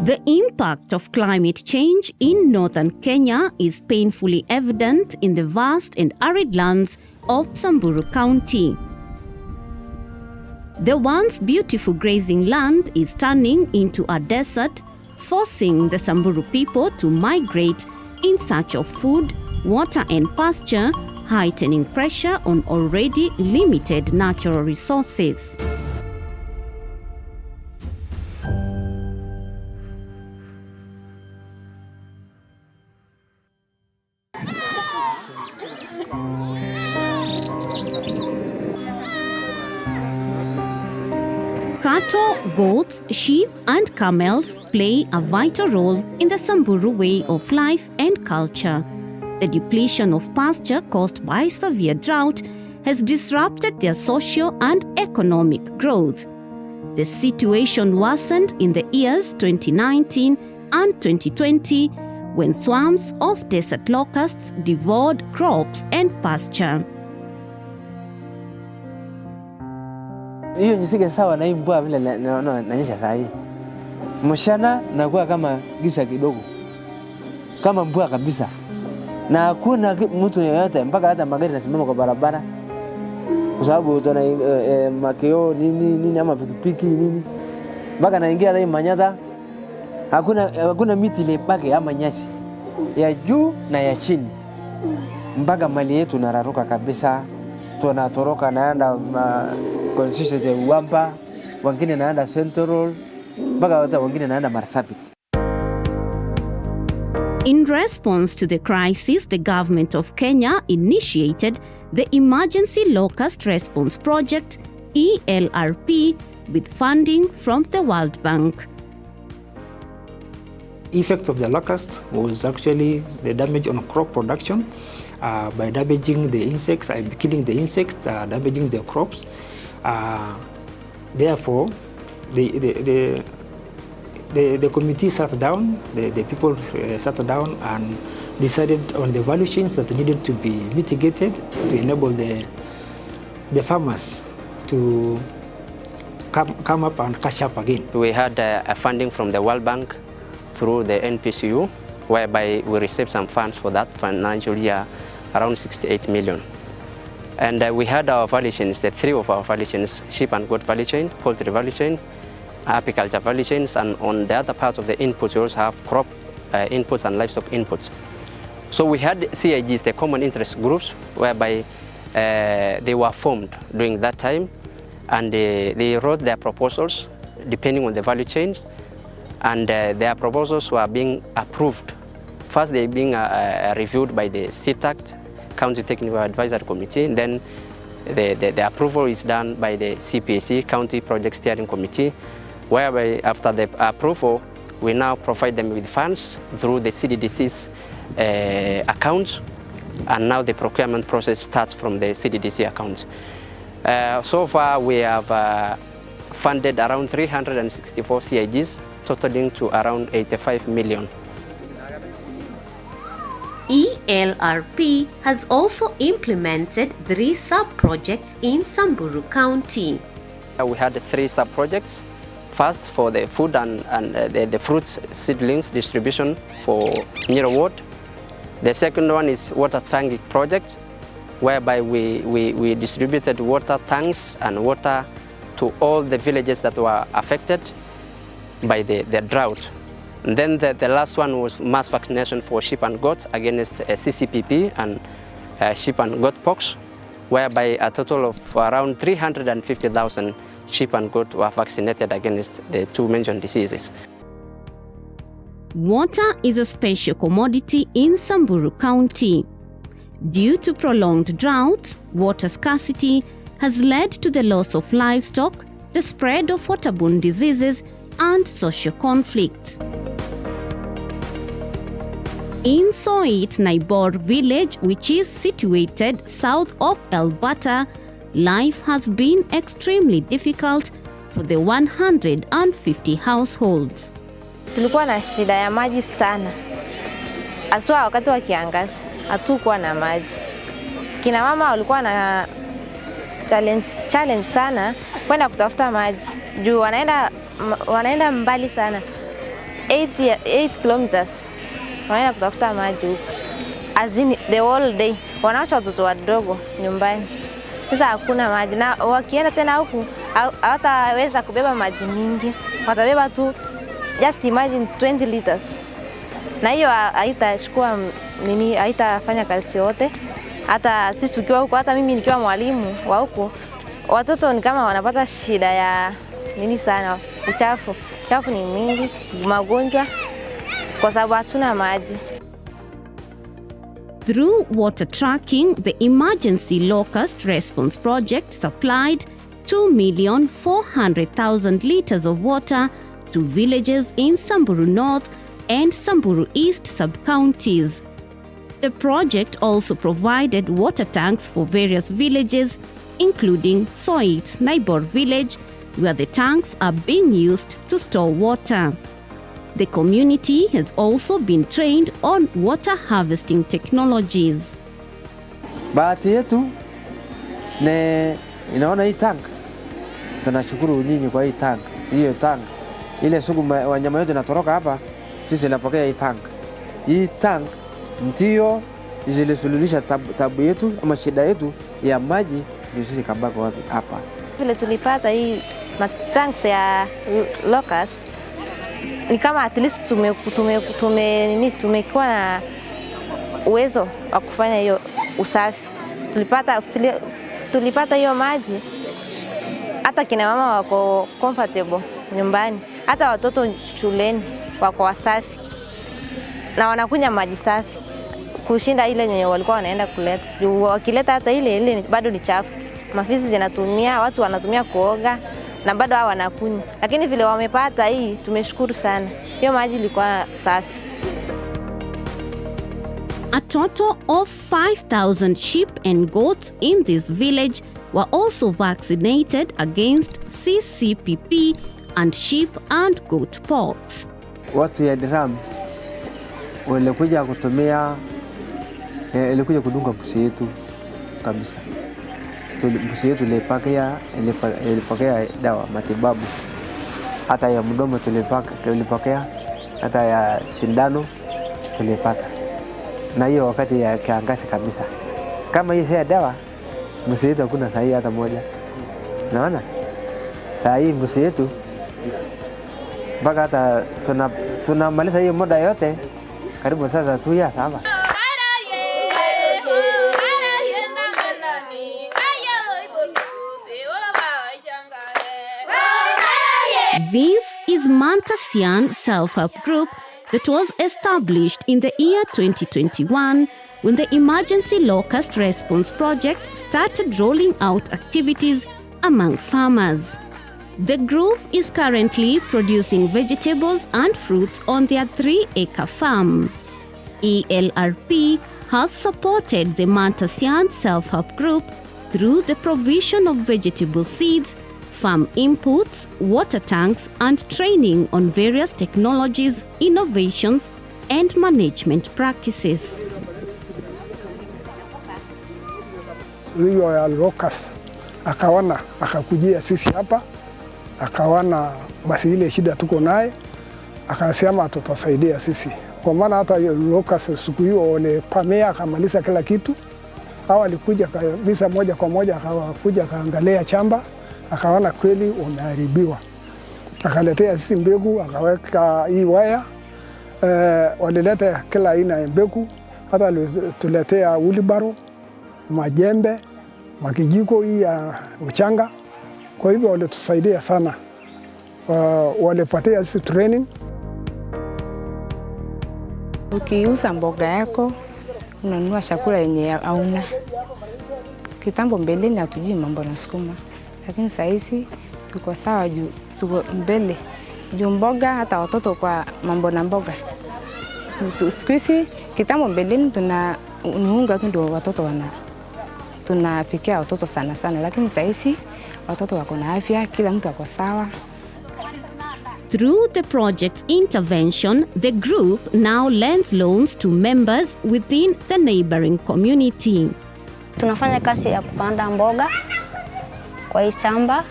The impact of climate change in northern Kenya is painfully evident in the vast and arid lands of Samburu County. The once beautiful grazing land is turning into a desert, forcing the Samburu people to migrate in search of food, water and pasture, heightening pressure on already limited natural resources. Cattle, goats, sheep and camels play a vital role in the Samburu way of life and culture. The depletion of pasture caused by severe drought has disrupted their social and economic growth. The situation worsened in the years 2019 and 2020 when swarms of desert locusts devoured crops and pasture. Hiyo nisike sawa na hii mvua vile nanyesha saa hii. Mchana nakuwa kama giza kidogo. Kama mvua kabisa. Na hakuna mtu yeyote mpaka hata magari yanasimama kwa barabara. Kwa sababu tuna makeo nini ama pikipiki nini. Mpaka naingia hata Manyata. Hakuna miti ile baki ama nyasi. Ya juu na ya chini. Mpaka mali yetu nararuka kabisa. Tunatoroka naenda consistency Wampa, wengine naenda Central, mpaka hata wengine naenda Marsabit. In response to the crisis, the government of Kenya initiated the Emergency Locust Response Project, ELRP, with funding from the World Bank. Effects of the locust was actually the damage on crop production by damaging the insects, killing the insects, damaging the crops. Therefore, the committee sat down, the people sat down and decided on the value chains that needed to be mitigated to enable the farmers to come up and catch up again. We had a funding from the World Bank through the NPCU, whereby we received some funds for that financial year, around 68 million. And we had our value chains, the three of our value chains: sheep and goat value chain, poultry value chain, apiculture value chains, and on the other part of the inputs we also have crop inputs and livestock inputs. So we had CIGs, the common interest groups, whereby they were formed during that time, and they wrote their proposals depending on the value chains, and their proposals were being approved. First, they're being reviewed by the CTACT, County Technical Advisory Committee, and then the approval is done by the CPAC, County Project Steering Committee, whereby after the approval, we now provide them with funds through the CDDC's accounts, and now the procurement process starts from the CDDC account. So far, we have funded around 364 CIGs, totaling to around 85 million. ELRP has also implemented 3 sub-projects in Samburu County. We had 3 sub-projects. First, for the food and the fruits seedlings distribution for Nyiro Ward. The second one is water tank project, whereby we distributed water tanks and water to all the villages that were affected by the drought. And then the last one was mass vaccination for sheep and goats against CCPP and sheep and goat pox, whereby a total of around 350,000 sheep and goats were vaccinated against the 2 mentioned diseases. Water is a special commodity in Samburu County. Due to prolonged droughts, water scarcity has led to the loss of livestock, the spread of waterborne diseases, and social conflict. In Soit Naibor village, which is situated south of Elbata, life has been extremely difficult for the 150 households. Tulikuwa na shida ya maji sana. Aswa wakati wa kiangazi, hatukuwa na maji. Kina mama walikuwa na challenge sana kwenda kutafuta maji. Juu wanaenda mbali sana. 8 kilometers wanaenda kutafuta maji huko. Azini the whole day wanaosha watoto wadogo nyumbani. Sasa hakuna maji na wakienda tena huku hawataweza kubeba maji mingi. Watabeba tu just imagine 20 liters. Na hiyo haitachukua nini, haitafanya kazi yote. Hata sisi tukiwa huko, hata mimi nikiwa mwalimu wa huko, watoto ni kama wanapata shida ya nini sana, uchafu. Uchafu ni mingi, magonjwa kwa sababu hatuna maji. Through water tracking, the Emergency Locust Response Project supplied 2,400,000 liters of water to villages in Samburu North and Samburu East sub-counties. The project also provided water tanks for various villages, including Soit, Naibor village, where the tanks are being used to store water. The community has also been trained on water harvesting technologies. Bahati yetu ne inaona hii tank. Tunashukuru nyinyi kwa hii tank. Hiyo tank ile sugu wanyama yote natoroka hapa, sisi napokea hii tank. Hii tank ndio ilisuluhisha tabu yetu ama shida yetu ya maji, ndio sisi kabako wapi hapa. Vile tulipata hii tanks ya Locust ni kama at least tumekuwa na uwezo wa kufanya hiyo usafi. Tulipata hiyo maji, hata kina mama wako comfortable nyumbani, hata watoto shuleni wako wasafi na wanakunywa maji safi kushinda ile yenye walikuwa wanaenda kuleta. Wakileta hata ile bado ni chafu. Mafisi zinatumia, watu wanatumia kuoga na bado hao wanakunywa. Lakini vile wamepata hii, tumeshukuru sana. Hiyo maji ilikuwa safi. A total of 5,000 sheep and goats in this village were also vaccinated against CCPP and sheep and goat pox. Watu ya drum walikuja kutumia, ilikuja kudunga mbuzi yetu kabisa. Mbuzi yetu ilipokea dawa matibabu, hata ya mdomo tulipokea, hata ya sindano tulipata. Na hiyo wakati ya kiangazi kabisa. Kama hii si dawa, mbuzi yetu hakuna sahi hata moja. Naona sahi mbuzi yetu mpaka hata tunamaliza hiyo muda yote karibu sasa 2 years hapa. This is Mantasian Self-Help Group that was established in the year 2021 when the Emergency Locust Response Project started rolling out activities among farmers. The group is currently producing vegetables and fruits on their 3-acre farm. ELRP has supported the Mantasian Self-Help Group through the provision of vegetable seeds, farm inputs, water tanks, and training on various technologies, innovations, and management practices. Huyo ya Locust akaona, akakujia sisi hapa, akaona basi ile shida tuko naye, akasema tutasaidia sisi. Kwa maana hata Locust siku hiyo walipamea, akamaliza kila kitu. Hao alikuja kabisa moja kwa moja, akakuja akaangalia shamba, akaona kweli umeharibiwa. Akaletea sisi mbegu, akaweka hii waya. Walileta kila aina ya mbegu, hata tuletea wheelbarrow, majembe, makijiko hii ya uchanga. Kwa hivyo walitusaidia sana. Walipatia sisi training. Ukiuza mboga yako, unanunua chakula yenye hauna. Kitambo mbeleni hatujui mambo na sukuma. Lakini sasa hizi tuko sawa juu tuko mbele. Juu mboga hata watoto kwa mambo na mboga. Siku hizi kitambo mbeleni tunaunga ndio watoto tunapikia watoto sana sana, lakini sasa hizi watoto wako na afya, kila mtu ako sawa. Through the project's intervention, the group now lends loans to members within the neighboring community. Tunafanya kazi ya kupanda mboga kwa hii shamba,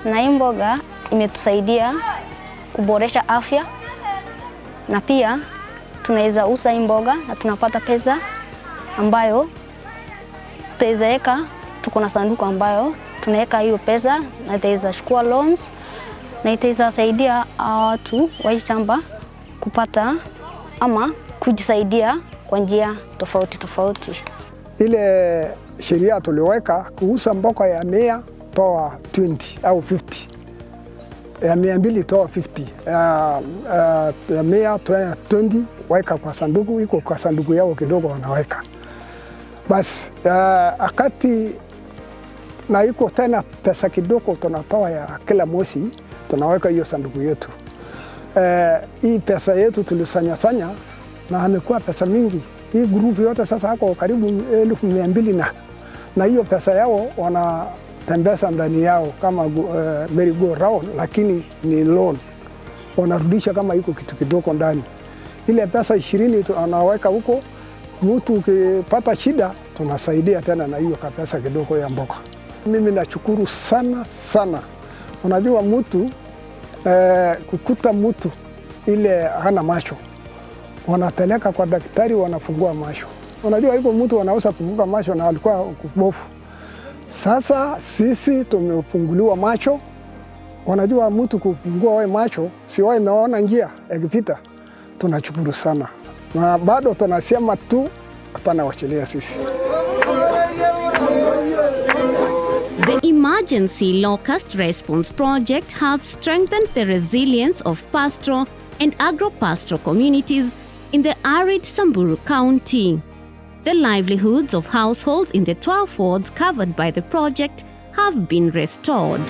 na hii mboga imetusaidia kuboresha afya na pia tunaweza uza hii mboga na tunapata pesa ambayo tutaweza weka. Tuko na sanduku ambayo tunaweka hiyo pesa na itaweza chukua loans na itaweza saidia watu wa shamba kupata ama kujisaidia kwa njia tofauti tofauti. Ile sheria tuliweka kuuza mboga ya 100 toa 20 au 50. Ya 200 toa 50. Ya 100 toa 20 weka kwa sanduku, iko kwa sanduku yao kidogo wanaweka. Basi akati na iko tena pesa kidogo tunatoa ya kila mwezi tunaweka hiyo sanduku yetu. Hii pesa yetu tulisanya na amekuwa pesa mingi. Hii group yote sasa hako karibu 1200 na hiyo pesa yao wanatembeza ndani yao kama merry go round, lakini ni loan. Wanarudisha kama iko kitu kidogo ndani. Ile pesa 20 anaweka huko, mtu ukipata shida tunasaidia tena na hiyo pesa kidogo ya mboga. Mimi nashukuru sana sana. Unajua mtu kukuta mtu ile hana macho, wanapeleka kwa daktari, wanafungua macho. Unajua hivyo mtu anaweza kufunga macho na alikuwa kubofu. Sasa sisi tumefunguliwa macho. Unajua mtu kufungua wewe macho, si wewe umeona njia ikipita. Tunashukuru sana. Na bado tunasema tu hapana wachilia sisi. The Emergency Locust Response Project has strengthened the resilience of pastoral and agro-pastoral communities in the arid Samburu County. The livelihoods of households in the 12 wards covered by the project have been restored.